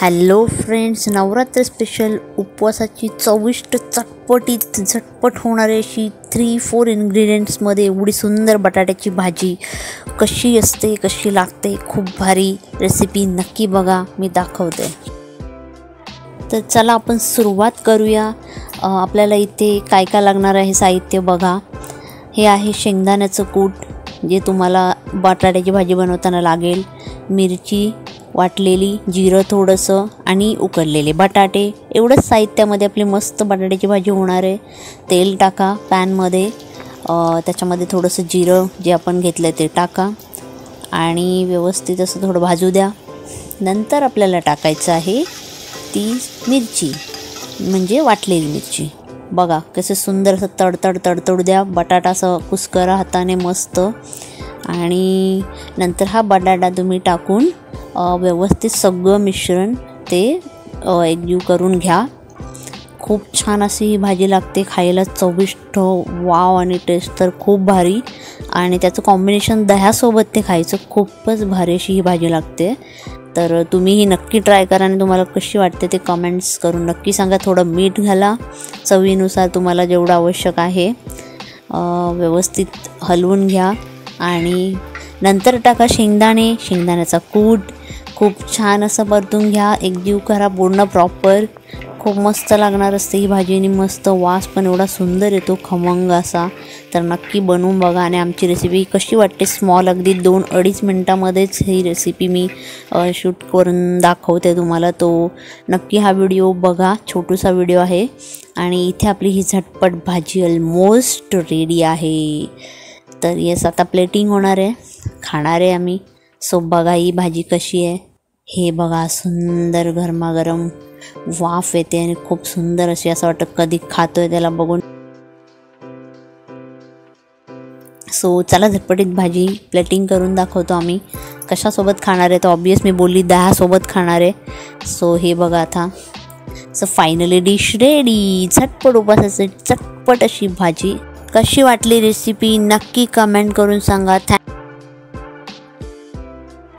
Hello friends, Navratra special उपवासाची चविष्ट चटपटीत झटपट होणारी अशी 3-4 इन्ग्रेडियंट्समध्ये एवढी सुंदर बटाट्याची भाजी कशी असते, कशी लागते, खूप भारी रेसिपी नक्की बघा, मी दाखवते. तर चला आपण सुरुवात करूया. आपल्याला इथे काय काय लागणार आहे साहित्य बघा. हे आहे शेंगदाण्याचं कूट, जे तुम्हाला बटाट्याची भाजी बनवताना लागेल. मिरची वाटलेली, जिरं थोडंसं आणि उकडलेले बटाटे. एवढंच साहित्यामध्ये आपली मस्त बटाट्याची भाजी होणार आहे. तेल टाका पॅनमध्ये, त्याच्यामध्ये थोडंसं जिरं जे आपण घेतलं ते टाका आणि व्यवस्थित असं थोडं भाजू द्या. नंतर आपल्याला टाकायचं आहे ती मिरची, म्हणजे वाटलेली मिरची. बघा कसं सुंदर असं तडतडू द्या. बटाटा असं कुस्करा हाताने मस्त. आणि नंतर हा बटाटा तुम्ही टाकून व्यवस्थित सगळं मिश्रण ते एकजीव करून घ्या. खूप छान अशी ही भाजी लागते, खायला चविष्ट, वाव, आणि टेस्ट तर खूप भारी. आणि त्याचं कॉम्बिनेशन दह्यासोबत ते खायचं, खूपच भारी अशी ही भाजी लागते. तर तुम्ही ही नक्की ट्राय करा आणि तुम्हाला कशी वाटते ते कमेंट्स करून नक्की सांगा. थोडं मीठ घाला चवीनुसार, तुम्हाला जेवढं आवश्यक आहे. व्यवस्थित हलवून घ्या आणि नंतर टाका शेंगदाण्याचा कूट. खूप छान असं परतून घ्या, एकजीव करा पूर्ण प्रॉपर. खूप मस्त लागणार असते ही भाजी आणि मस्त वास पण एवढा सुंदर येतो, खमंग असा. तर नक्की बनवून बघा. आणि आमची रेसिपी कशी वाटते, स्मॉल अगदी 2-2.5 मिनटामध्येच ही रेसिपी मी शूट करून दाखवते तुम्हाला. तो नक्की हा व्हिडिओ बघा, छोटूसा व्हिडिओ आहे. आणि इथे आपली ही झटपट भाजी ऑलमोस्ट रेडी आहे. तर येस, आता प्लेटिंग होणार आहे, खाणार आहे आम्ही. सो बघा ही भाजी कशी आहे. हे बघा, सुंदर गरमागरम वाफ येते आणि खूप सुंदर अशी, असं वाटतं कधी खातोय त्याला बघून. सो चला झटपटीत भाजी प्लेटिंग करून दाखवतो आम्ही. कशासोबत खाणार आहे तर ऑब्वियस मी बोलली दह्यासोबत खाणार आहे. सो हे बघा आता. So finally dish ready. झटपट उपवासाची चटपट अशी भाजी. कशी वाटली रेसिपी नक्की कमेंट करून सांगा.